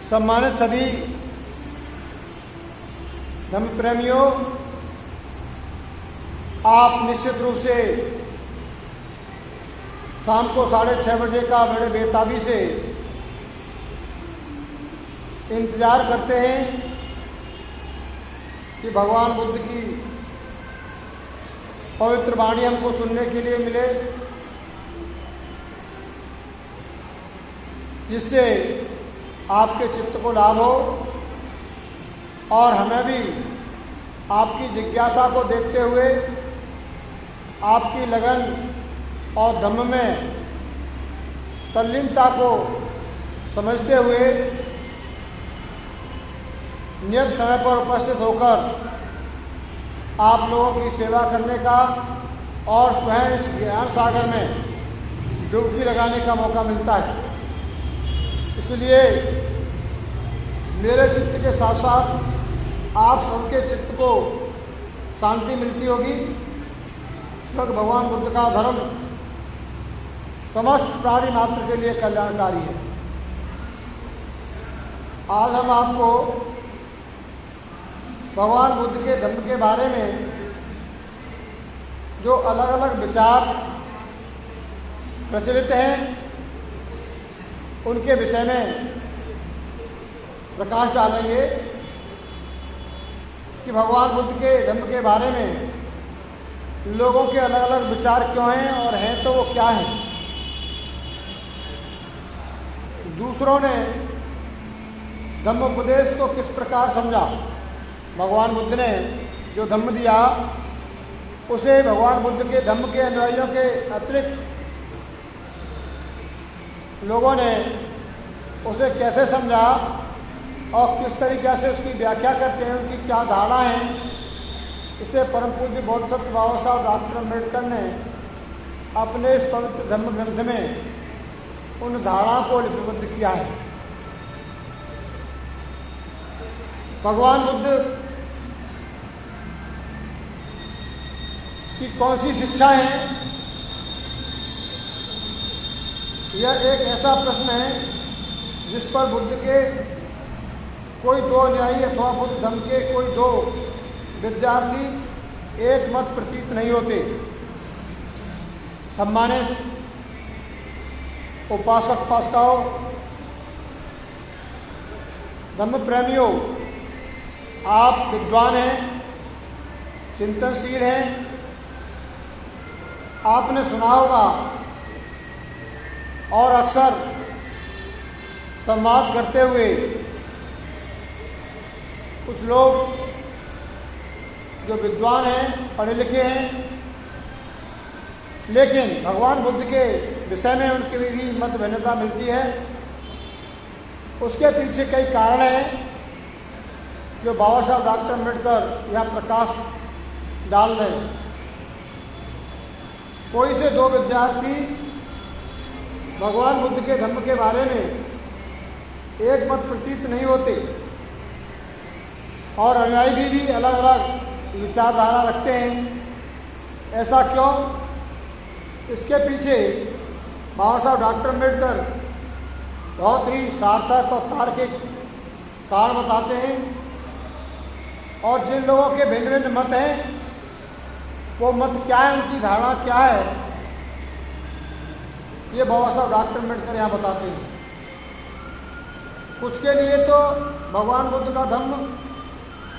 सम्मानित सभी धम्म प्रेमियों, आप निश्चित रूप से शाम को 6:30 बजे का बड़े बेताबी से इंतजार करते हैं कि भगवान बुद्ध की पवित्र वाणी हमको सुनने के लिए मिले, जिससे आपके चित्त को लाभ हो और हमें भी आपकी जिज्ञासा को देखते हुए, आपकी लगन और धम्म में तल्लीनता को समझते हुए नियत समय पर उपस्थित होकर आप लोगों की सेवा करने का और स्वयं इस ज्ञान सागर में डुबकी लगाने का मौका मिलता है। इसलिए मेरे चित्त के साथ साथ आप सबके चित्त को शांति मिलती होगी, क्योंकि भगवान बुद्ध का धर्म समस्त प्राणी मात्र के लिए कल्याणकारी है। आज हम आपको भगवान बुद्ध के धम्म के बारे में जो अलग अलग विचार प्रचलित हैं, उनके विषय में प्रकाश डालेंगे कि भगवान बुद्ध के धम्म के बारे में लोगों के अलग अलग विचार क्यों हैं और हैं तो वो क्या हैं। दूसरों ने धम्मोपदेश को किस प्रकार समझा। भगवान बुद्ध ने जो धम्म दिया उसे भगवान बुद्ध के धम्म के अनुयायियों के अतिरिक्त लोगों ने उसे कैसे समझा और किस तरीके से उसकी व्याख्या करते हैं, उनकी क्या धारणा है। इसे परम पूज्य बोधिसत्व बाबा साहब डॉक्टर अम्बेडकर ने अपने इस पवित्र धम्म ग्रंथ में उन धारणाओं को लिपिबद्ध किया है। भगवान बुद्ध की कौन सी शिक्षा है, यह एक ऐसा प्रश्न है जिस पर बुद्ध के कोई दो अनुयायी अथवा बुद्ध धम्म के कोई दो विद्यार्थी एक मत प्रतीत नहीं होते। सम्मानित उपासक उपासिकाओं, धम्म प्रेमियों, आप विद्वान हैं, चिंतनशील हैं। आपने सुना होगा और अक्सर संवाद करते हुए कुछ लोग जो विद्वान हैं, पढ़े लिखे हैं, लेकिन भगवान बुद्ध के विषय में उनकी भी मत भिन्नता मिलती है। उसके पीछे कई कारण हैं जो बाबा साहब डॉक्टर अम्बेडकर यह प्रकाश डाल रहे हैं। कोई से दो विद्यार्थी भगवान बुद्ध के धम्म के बारे में एक मत प्रतीत नहीं होते और अनुयायी भी अलग अलग विचारधारा रखते हैं। ऐसा क्यों? इसके पीछे बाबा साहब डॉक्टर अम्बेडकर बहुत ही सार्थक और तार्किक कारण बताते हैं और जिन लोगों के भिन्न भिन्न मत हैं वो मत क्या है, उनकी धारणा क्या है, ये बाबा साहब डॉक्टर अम्बेडकर यहाँ बताते हैं। कुछ के लिए तो भगवान बुद्ध का धम्म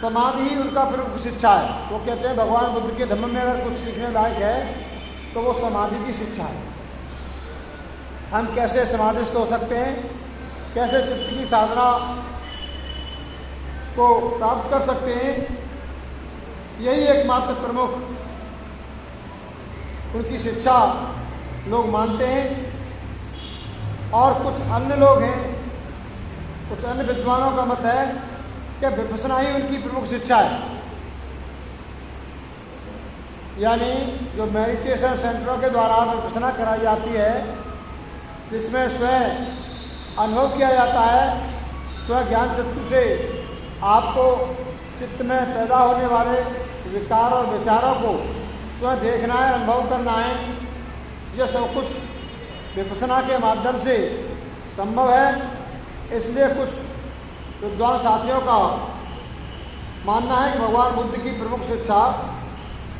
समाधि ही उनका प्रमुख शिक्षा है। वो कहते हैं भगवान बुद्ध के धम्म में अगर कुछ सीखने लायक है तो वो समाधि की शिक्षा है। हम कैसे समाधिस्थ हो सकते हैं, कैसे चित्त की साधना को प्राप्त कर सकते हैं, यही एकमात्र प्रमुख उनकी शिक्षा लोग मानते हैं। और कुछ अन्य लोग हैं, कुछ अन्य विद्वानों का मत है कि विपश्यना ही उनकी प्रमुख शिक्षा है। यानी जो मेडिटेशन सेंटरों के द्वारा विपश्यना कराई जाती है, जिसमें स्वयं अनुभव किया जाता है, स्वयं ज्ञान चक्षु से आपको चित्त में पैदा होने वाले विकार और विचारों को स्वयं देखना है, अनुभव करना है। यह सब कुछ विपश्यना के माध्यम से संभव है। इसलिए कुछ विद्वान साथियों का मानना है कि भगवान बुद्ध की प्रमुख शिक्षा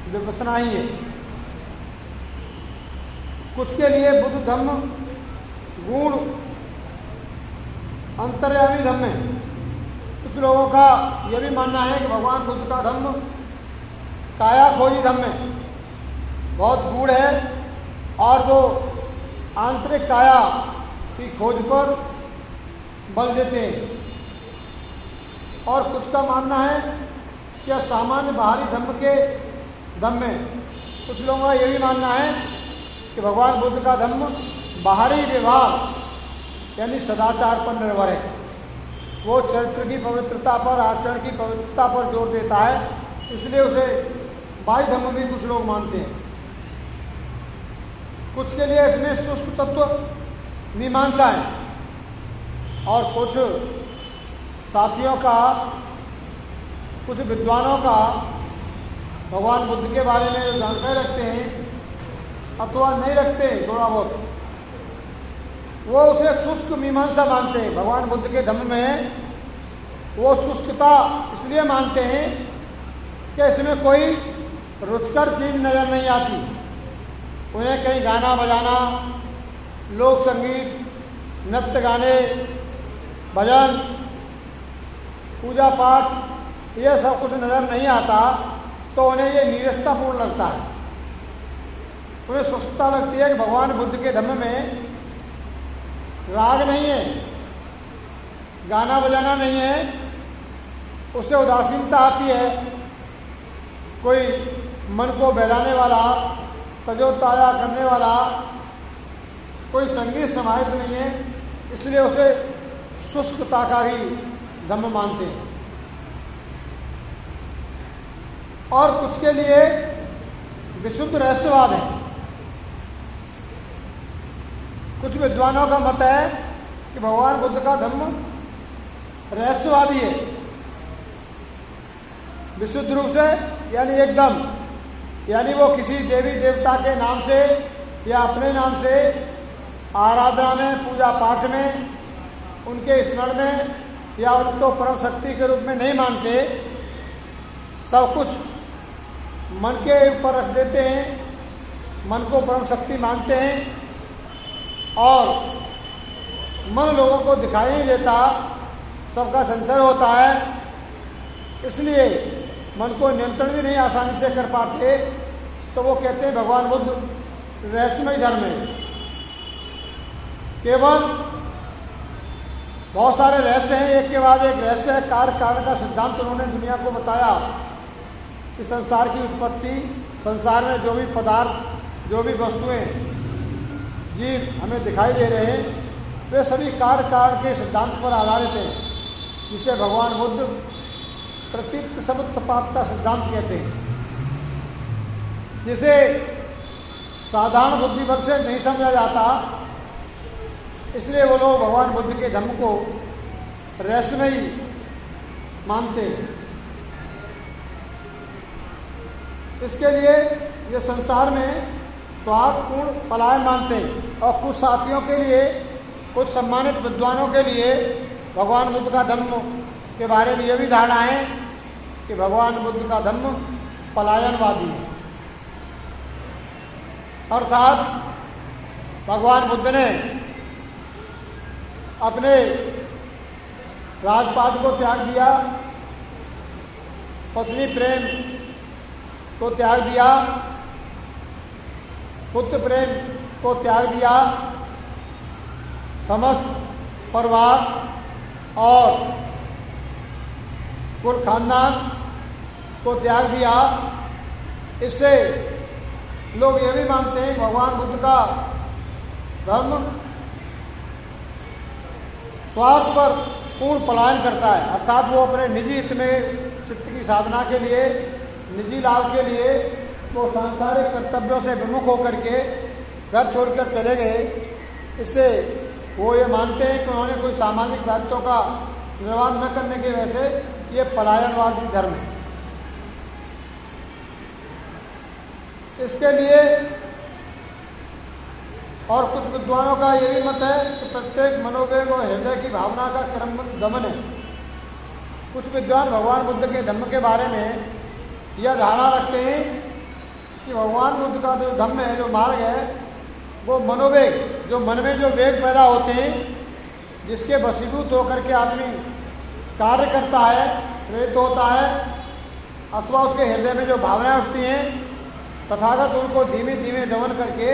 विपश्यना ही है। कुछ के लिए बुद्ध धम्म गुण अंतर्यामी धम्म है। कुछ लोगों का यह भी मानना है कि भगवान बुद्ध का धम्म काया खोजी धम्म है, बहुत गूढ़ है और वो आंतरिक काया की खोज पर बल देते हैं। और कुछ का मानना है कि यह सामान्य बाहरी धम्म के धम्म है। कुछ लोगों का यह भी मानना है कि भगवान बुद्ध का धम्म बाहरी व्यवहार यानी सदाचार पर निर्भर है। वो चरित्र की पवित्रता पर, आचरण की पवित्रता पर जोर देता है, इसलिए उसे बाह्य धम्म भी कुछ लोग मानते हैं। कुछ के लिए इसमें शुष्क तत्व मीमांसा है और कुछ साथियों का, कुछ विद्वानों का भगवान बुद्ध के बारे में जो जानकारी रखते हैं अथवा नहीं रखते थोड़ा बहुत, वो उसे शुष्क मीमांसा मानते हैं। भगवान बुद्ध के धम्म में वो शुष्कता इसलिए मानते हैं कि इसमें कोई रुचिकर चीज नजर नहीं आती। उन्हें कहीं गाना बजाना, लोक संगीत, नृत्य गाने, भजन, पूजा पाठ ये सब कुछ नजर नहीं आता, तो उन्हें ये नीरसतापूर्ण लगता है। उन्हें शुष्कता लगती है कि भगवान बुद्ध के धम्म में राग नहीं है, गाना बजाना नहीं है, उससे उदासीनता आती है। कोई मन को बहलाने वाला, तजोताजा करने वाला कोई संगीत समाहित नहीं है, इसलिए उसे शुष्कता का ही धम्म मानते हैं। और कुछ के लिए विशुद्ध रहस्यवाद है। कुछ विद्वानों का मत है कि भगवान बुद्ध का धम्म रहस्यवादी है, विशुद्ध रूप से यानी एकदम, यानी वो किसी देवी देवता के नाम से या अपने नाम से आराधना में, पूजा पाठ में, उनके स्मरण में या उनको परम शक्ति के रूप में नहीं मानते। सब कुछ मन के ऊपर रख देते हैं, मन को परम शक्ति मानते हैं और मन लोगों को दिखाई नहीं देता, सबका संचय होता है, इसलिए मन को नियंत्रण भी नहीं आसानी से कर पाते। तो वो कहते हैं भगवान बुद्ध रहस्यमय धर्म है। केवल बहुत सारे रहस्य हैं, एक के बाद एक रहस्य है। कार्य कारण का सिद्धांत उन्होंने दुनिया को बताया कि संसार की उत्पत्ति, संसार में जो भी पदार्थ, जो भी वस्तुएं, जीव हमें दिखाई दे रहे हैं, वे सभी कार्य कारण के सिद्धांत पर आधारित हैं, जिसे भगवान बुद्ध प्रतीत समुत्पात का सिद्धांत कहते हैं, जिसे साधारण बुद्धि बल से नहीं समझा जाता। इसलिए वो लोग भगवान बुद्ध के धम्म को रहस्यमय मानते हैं। इसके लिए ये संसार में स्वार्थपूर्ण पलायन मानते हैं। और कुछ साथियों के लिए, कुछ सम्मानित विद्वानों के लिए भगवान बुद्ध का धम्म के बारे में यह भी धारणा है कि भगवान बुद्ध का धम्म पलायनवादी है। अर्थात भगवान बुद्ध ने अपने राजपाट को त्याग दिया, पत्नी प्रेम को त्याग दिया, पुत्र प्रेम को त्याग दिया, समस्त परिवार और कुल खानदान को त्याग दिया। इससे लोग ये भी मानते हैं भगवान बुद्ध का धर्म स्वार्थ पर पूर्ण पलायन करता है। अर्थात वो अपने निजी हित में, चित्त की साधना के लिए, निजी लाभ के लिए वो सांसारिक कर्तव्यों से विमुख होकर के घर छोड़कर चले गए। इससे वो ये मानते हैं कि उन्होंने कोई सामाजिक दायित्वों का निर्वाह न करने की वजह से ये पलायनवादी धर्म है। इसके लिए और कुछ विद्वानों का ये भी मत है कि प्रत्येक मनोवेग और हृदय की भावना का क्रमबद्ध दमन है। कुछ विद्वान भगवान बुद्ध के धम्म के बारे में यह धारणा रखते हैं कि भगवान बुद्ध का जो धम्म है, जो मार्ग है, वो मनोवेग, जो मन में जो वेग पैदा होते हैं, जिसके वशीभूत होकर के आदमी कार्य करता है, प्रेरित होता है, अथवा उसके हृदय में जो भावनाएं उठती हैं, तथागत उनको धीमे धीमे दमन करके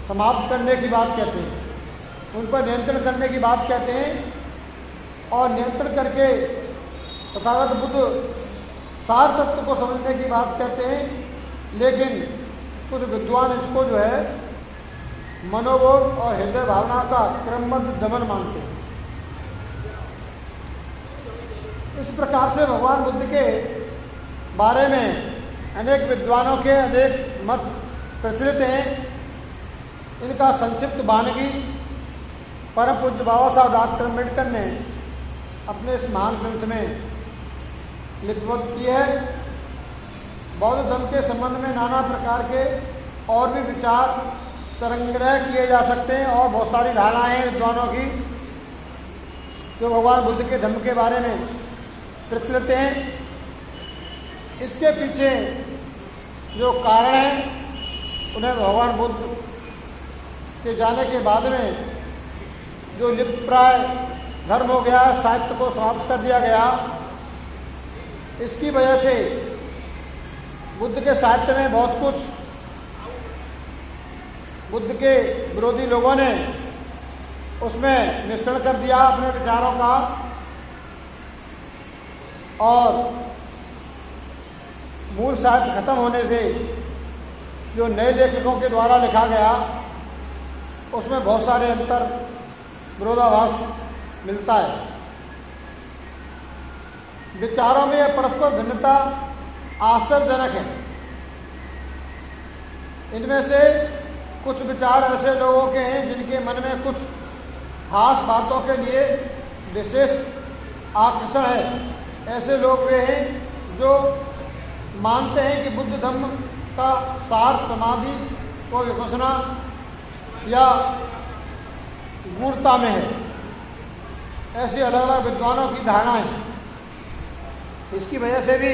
समाप्त करने की बात कहते हैं, उन पर नियंत्रण करने की बात कहते हैं। और नियंत्रण करके तथागत बुद्ध सार तत्व को समझने की बात कहते हैं। लेकिन कुछ विद्वान इसको जो है मनोबोध और हृदय भावना का क्रमबद्ध दमन मानते हैं। इस प्रकार से भगवान बुद्ध के बारे में अनेक विद्वानों के अनेक मत प्रचलित हैं। इनका संक्षिप्त वानगी परम पूज्य बाबा साहब डॉक्टर अम्बेडकर ने अपने इस महान ग्रंथ में लिपिबद्ध की है। बौद्ध धर्म के संबंध में नाना प्रकार के और भी विचार संग्रह किए जा सकते हैं और बहुत सारी धारणाएं हैं विद्वानों की जो भगवान बुद्ध के धर्म के बारे में प्रचलित हैं। इसके पीछे जो कारण हैं उन्हें भगवान बुद्ध के जाने के बाद में जो लिप्तप्राय धर्म हो गया, साहित्य को समाप्त कर दिया गया, इसकी वजह से बुद्ध के साहित्य में बहुत कुछ बुद्ध के विरोधी लोगों ने उसमें मिश्रण कर दिया अपने विचारों का, और मूल साहित्य खत्म होने से जो नए लेखकों के द्वारा लिखा गया उसमें बहुत सारे अंतर विरोधाभास मिलता है। विचारों में यह परस्पर भिन्नता आश्चर्यजनक है। इनमें से कुछ विचार ऐसे लोगों के हैं जिनके मन में कुछ खास बातों के लिए विशेष आकर्षण है। ऐसे लोग वे हैं जो मानते हैं कि बुद्ध धम्म का सार समाधि व विपश्यना या गूढ़ता में है। ऐसी अलग अलग विद्वानों की धारणा है। इसकी वजह से भी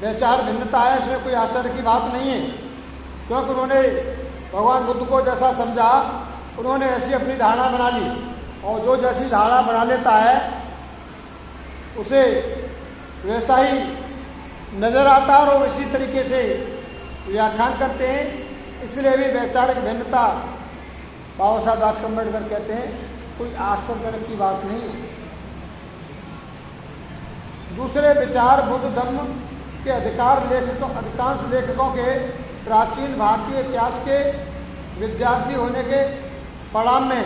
विचार भिन्नता है, इसमें कोई आश्चर्य की बात नहीं है, क्योंकि उन्होंने भगवान बुद्ध को जैसा समझा उन्होंने ऐसी अपनी धारणा बना ली, और जो जैसी धारणा बना लेता है उसे वैसा ही नजर आता है और वो इसी तरीके से व्याख्यान करते हैं। इसलिए भी वैचारिक भिन्नता बाबा साहब डॉक्टर अम्बेडकर कहते हैं कोई आश्चर्यजनक की बात नहीं है। दूसरे विचार बुद्ध धर्म के अधिकांश लेखकों के प्राचीन भारतीय इतिहास के विद्यार्थी होने के परिणाम में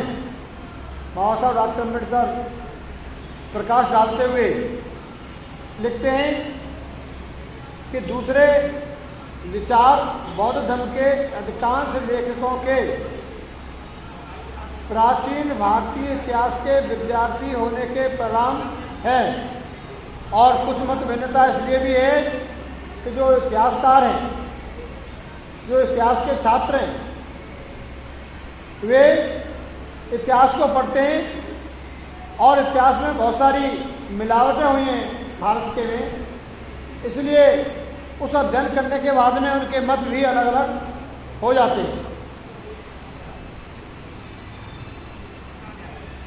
बाबा साहब डॉक्टर अम्बेडकर प्रकाश डालते हुए लिखते हैं कि दूसरे विचार बौद्ध धर्म के अधिकांश लेखकों के प्राचीन भारतीय इतिहास के विद्यार्थी होने के परिणाम है। और कुछ मत भिन्नता इसलिए भी है कि जो इतिहासकार हैं, जो इतिहास के छात्र हैं, वे इतिहास को पढ़ते हैं और इतिहास में बहुत सारी मिलावटें हुई हैं भारत के में, इसलिए उस अध्ययन करने के बाद में उनके मत भी अलग अलग हो जाते हैं।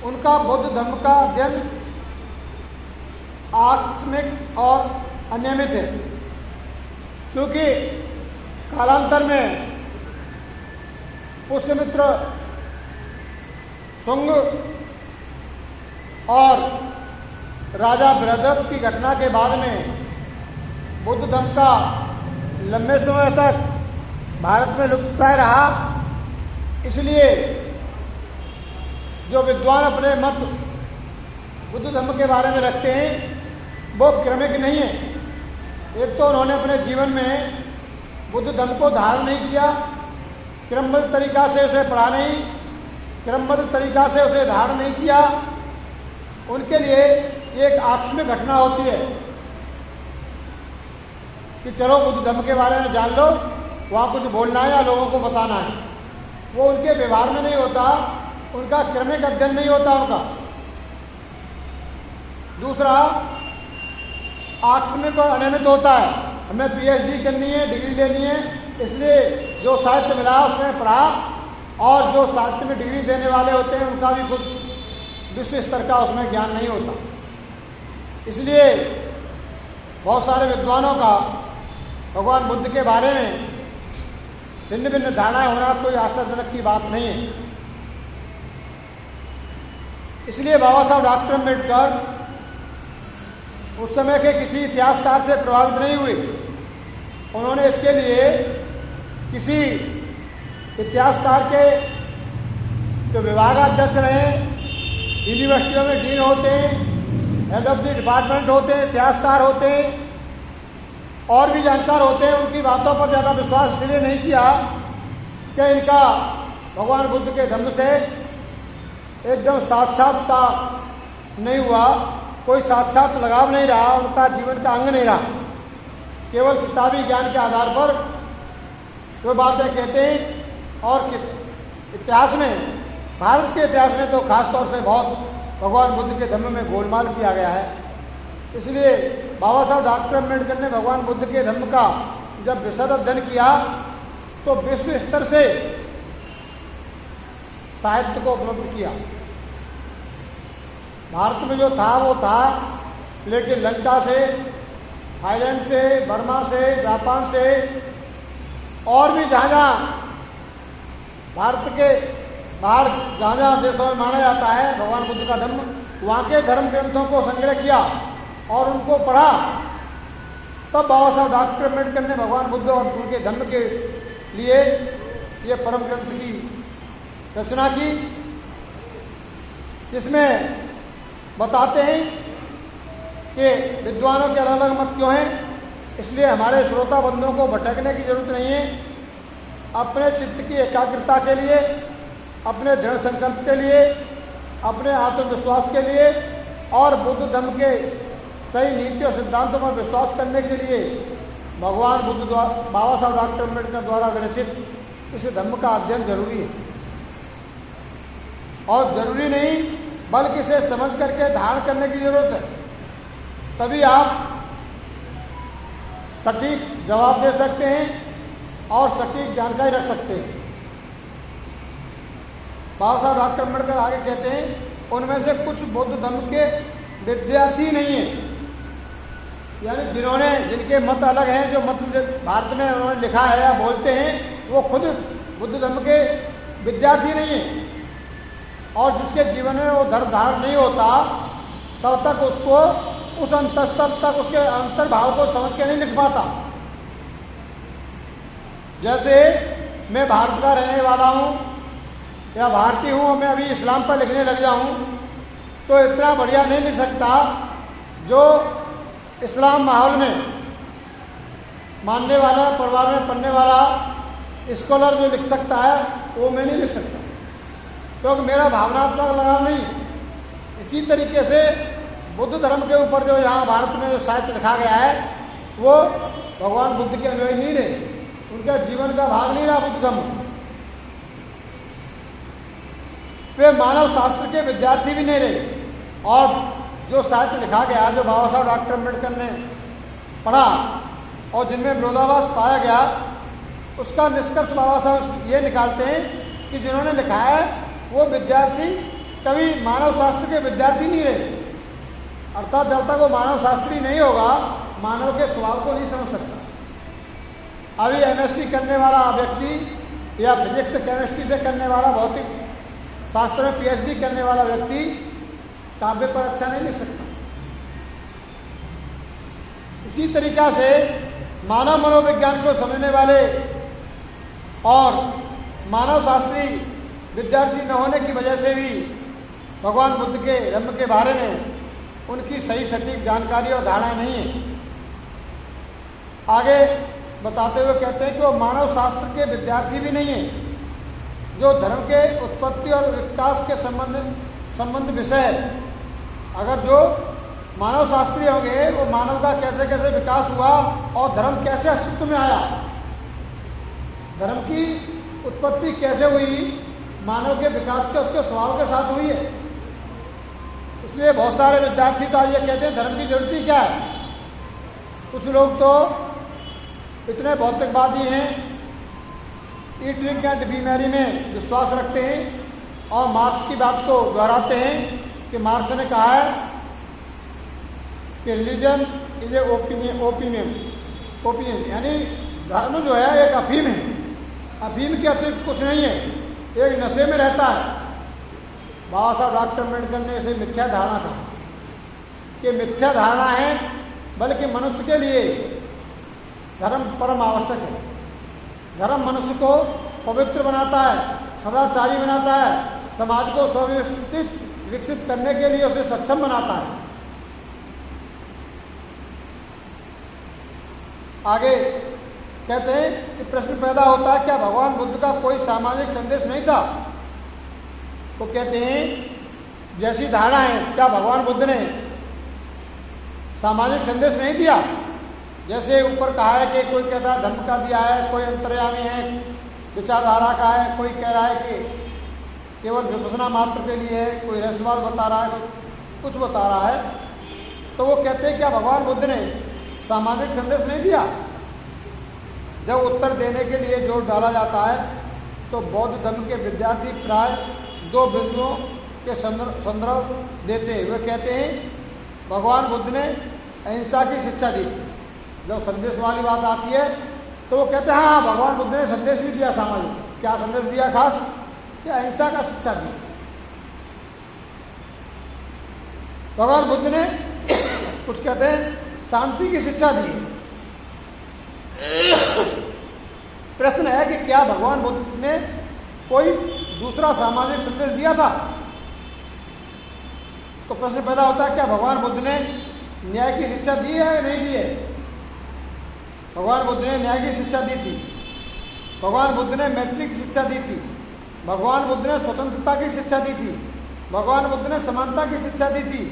उनका बौद्ध धर्म का अध्ययन आकस्मिक और अनियमित है, क्योंकि कालांतर में पुष्यमित्र शुंग और राजा बृहद्रथ की घटना के बाद में बुद्ध धर्म का लंबे समय तक भारत में लुप्तप्राय रहा। इसलिए जो विद्वान अपने मत बुद्ध धर्म के बारे में रखते हैं वो क्रमिक नहीं है। एक तो उन्होंने अपने जीवन में बुद्ध धर्म को धारण नहीं किया, क्रमबद्ध तरीका से उसे पढ़ा नहीं, क्रमबद्ध तरीका से उसे धारण नहीं किया। उनके लिए एक आकस्मिक घटना होती है कि चलो बुद्ध धर्म के बारे में जान लो, वहाँ कुछ बोलना है या लोगों को बताना है। वो उनके व्यवहार में नहीं होता, उनका क्रमिक अध्ययन नहीं होता उनका। दूसरा, आकस्मिक और अनियमित होता है। हमें पीएचडी करनी है, डिग्री लेनी है, इसलिए जो साहित्य मिला उसमें पढ़ा, और जो साहित्य में डिग्री देने वाले होते हैं उनका भी कुछ विश्व स्तर का उसमें ज्ञान नहीं होता। इसलिए बहुत सारे विद्वानों का भगवान बुद्ध के बारे में भिन्न भिन्न धारणाएं होना कोई आश्चर्यजनक की बात नहीं है। इसलिए बाबा साहब डॉक्टर अम्बेडकर उस समय के किसी इतिहासकार से प्रभावित नहीं हुए। उन्होंने इसके लिए किसी इतिहासकार के जो विभागाध्यक्ष रहे, यूनिवर्सिटियों में डीन होते हैं, हेड ऑफ द डिपार्टमेंट होते हैं, इतिहासकार होते हैं, और भी जानकार होते हैं, उनकी बातों पर ज़्यादा विश्वास इसलिए नहीं किया कि इनका भगवान बुद्ध के धम्म से एकदम साक्षात्कार नहीं हुआ, कोई साक्षात लगाव नहीं रहा, उनका जीवन का अंग नहीं रहा। केवल किताबी ज्ञान के आधार पर वो बातें कहते हैं। और इतिहास में, भारत के इतिहास में तो खासतौर से बहुत भगवान बुद्ध के धम्म में गोलमाल किया गया है। इसलिए बाबा साहब डॉक्टर अम्बेडकर ने भगवान बुद्ध के धम्म का जब विशद अध्ययन किया तो विश्व स्तर से साहित्य को उपलब्ध किया। भारत में जो था वो था, लेकिन लंका से, थाईलैंड से, बर्मा से, जापान से, और भी जहाँ जहाँ भारत के बाहर जहाँ जहाँ देशों में माना जाता है भगवान बुद्ध का धम्म, वहाँ के धर्म ग्रंथों को संग्रह किया और उनको पढ़ा। तब बाबा साहब डॉक्टर अम्बेडकर ने भगवान बुद्ध और उनके धम्म के लिए ये परम ग्रंथ की रचना की, जिसमें बताते हैं कि विद्वानों के अलग अलग मत क्यों हैं। इसलिए हमारे श्रोता बंधुओं को भटकने की जरूरत नहीं है। अपने चित्त की एकाग्रता के लिए, अपने दृढ़ संकल्प के लिए, अपने आत्मविश्वास के लिए और बुद्ध धर्म के सही नीति और सिद्धांतों पर विश्वास करने के लिए भगवान बुद्ध द्वारा, बाबा साहब डॉक्टर अम्बेडकर द्वारा विरचित इस धर्म का अध्ययन जरूरी है। और जरूरी नहीं बल्कि इसे समझ करके धारण करने की जरूरत है, तभी आप सटीक जवाब दे सकते हैं और सटीक जानकारी रख सकते हैं। बाबा साहब डॉक्टर अम्बेडकर आगे कहते हैं उनमें से कुछ बौद्ध धर्म के विद्यार्थी नहीं है, यानी जिनके मत अलग हैं, जो मत भारत में उन्होंने लिखा है या बोलते हैं, वो खुद बुद्ध धर्म के विद्यार्थी नहीं है। और जिसके जीवन में वो धर्म धारण नहीं होता तब तक उसको उस अंतस्तर तक उसके अंतर्भाव को समझ के नहीं लिख पाता। जैसे मैं भारत का रहने वाला हूँ या भारतीय हूँ, मैं अभी इस्लाम पर लिखने लग जाऊँ तो इतना बढ़िया नहीं लिख सकता जो इस्लाम माहौल में मानने वाला, परिवार में पढ़ने वाला स्कॉलर जो लिख सकता है वो मैं नहीं लिख सकता, क्योंकि मेरा भावनात्मक लगाव नहीं। इसी तरीके से बुद्ध धर्म के ऊपर जो यहाँ भारत में जो साहित्य लिखा गया है वो भगवान बुद्ध के अनुयायी नहीं रहे, उनका जीवन का भाग नहीं रहा बुद्ध धर्म। वे मानव शास्त्र के विद्यार्थी भी नहीं रहे। और जो साहित्य लिखा गया, जो बाबा साहब डॉक्टर अम्बेडकर ने पढ़ा और जिनमें विरोधाभास पाया गया, उसका निष्कर्ष बाबा साहब ये निकालते हैं कि जिन्होंने लिखा है वो विद्यार्थी कभी मानव शास्त्र के विद्यार्थी नहीं रहे। अर्थात जब तक वो मानव शास्त्री नहीं होगा, मानव के स्वभाव को नहीं समझ सकता। अभी एमएससी करने वाला व्यक्ति या फिजिक्स केमिस्ट्री से करने वाला, भौतिक शास्त्र में पीएचडी करने वाला व्यक्ति काव्य पर अच्छा नहीं लिख सकता। इसी तरीका से मानव मनोविज्ञान को समझने वाले और मानव शास्त्री विद्यार्थी न होने की वजह से भी भगवान बुद्ध के धर्म के बारे में उनकी सही सटीक जानकारी और धारणा नहीं है। आगे बताते हुए कहते हैं कि वो मानव शास्त्र के विद्यार्थी भी नहीं है, जो धर्म के उत्पत्ति और विकास के संबंध विषय है। अगर जो मानव शास्त्री होंगे वो मानव का कैसे कैसे विकास हुआ और धर्म कैसे अस्तित्व में आया, धर्म की उत्पत्ति कैसे हुई, मानव के विकास के उसके स्वभाव के साथ हुई है। इसलिए बहुत सारे विद्यार्थी तो आज ये कहते हैं धर्म की जरूरत ही क्या है। कुछ लोग तो इतने भौतिकवादी हैं, eat drink and B Mary में विश्वास रखते हैं और मार्क्स की बात को दोहराते हैं कि मार्क्स ने कहा है कि रिलीजन इज ए ओपिनियन, यानी धर्म जो है एक अफीम है, अफीम के अतिरिक्त कुछ नहीं है, एक नशे में रहता है। बाबा साहब डॉक्टर अम्बेडकर ने इसे मिथ्या धारणा था कि मिथ्या धारणा है, बल्कि मनुष्य के लिए धर्म परम आवश्यक है। धर्म मनुष्य को पवित्र बनाता है, सदाचारी बनाता है, समाज को सुव्यवस्थित विकसित करने के लिए उसे सक्षम बनाता है। आगे कहते हैं कि प्रश्न पैदा होता है क्या भगवान बुद्ध का कोई सामाजिक संदेश नहीं था। तो कहते हैं जैसी धारणा है, क्या भगवान बुद्ध ने सामाजिक संदेश नहीं दिया। जैसे ऊपर कहा है कि कोई कहता है धर्म का दिया है, कोई अंतर्यामी है, विचारधारा का है, कोई कह रहा है कि केवल विपसना मात्र के लिए है, कोई रहस्यवाद बता रहा है, कुछ बता रहा है। तो वो कहते हैं क्या भगवान बुद्ध ने सामाजिक संदेश नहीं दिया। जब उत्तर देने के लिए जोर डाला जाता है तो बौद्ध धर्म के विद्यार्थी प्राय दो बिंदुओं के संदर्भ देते हैं। वे कहते हैं भगवान बुद्ध ने अहिंसा की शिक्षा दी। जब संदेश वाली बात आती है तो वो कहते हैं हाँ भगवान बुद्ध ने संदेश भी दिया सामाजिक। क्या संदेश दिया खास? कि अहिंसा का शिक्षा दी। भगवान बुद्ध ने कुछ कहते हैं शांति की शिक्षा दी। प्रश्न है कि क्या भगवान बुद्ध ने कोई दूसरा सामाजिक संदेश दिया था। तो प्रश्न पैदा होता है क्या भगवान बुद्ध ने न्याय की शिक्षा दी है या नहीं दी है। भगवान बुद्ध ने न्याय की शिक्षा दी थी। भगवान बुद्ध ने मैत्री की शिक्षा दी थी। भगवान बुद्ध ने स्वतंत्रता की शिक्षा दी थी। भगवान बुद्ध ने समानता की शिक्षा दी थी।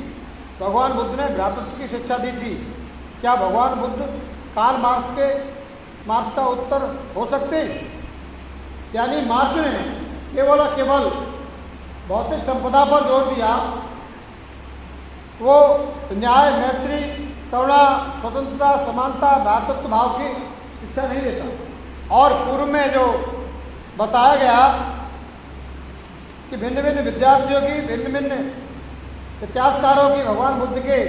भगवान बुद्ध ने भ्रातृत्व की शिक्षा दी थी। क्या भगवान बुद्ध कार्ल मार्क्स का उत्तर हो सकते हैं। यानी मार्क्स ने केवल और केवल भौतिक संपदा पर जोर दिया, वो न्याय, मैत्री, करुणा, स्वतंत्रता, समानता, भ्रातृत्व भाव की शिक्षा नहीं देता। और पूर्व में जो बताया गया कि भिन्न भिन्न विद्यार्थियों की, भिन्न भिन्न इतिहासकारों की भगवान बुद्ध के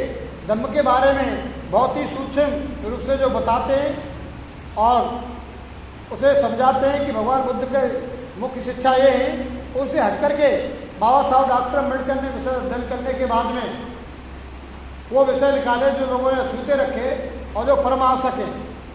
धम्म के बारे में बहुत ही सूक्ष्म रूप से जो बताते हैं और उसे समझाते हैं कि भगवान बुद्ध के मुख्य शिक्षा ये है, उसे हट करके बाबा साहब डॉक्टर अम्बेडकर ने विषय अध्ययन करने के बाद में वो विषय निकाले जो लोगों ने छूते रखे और जो परम आवश्यक है।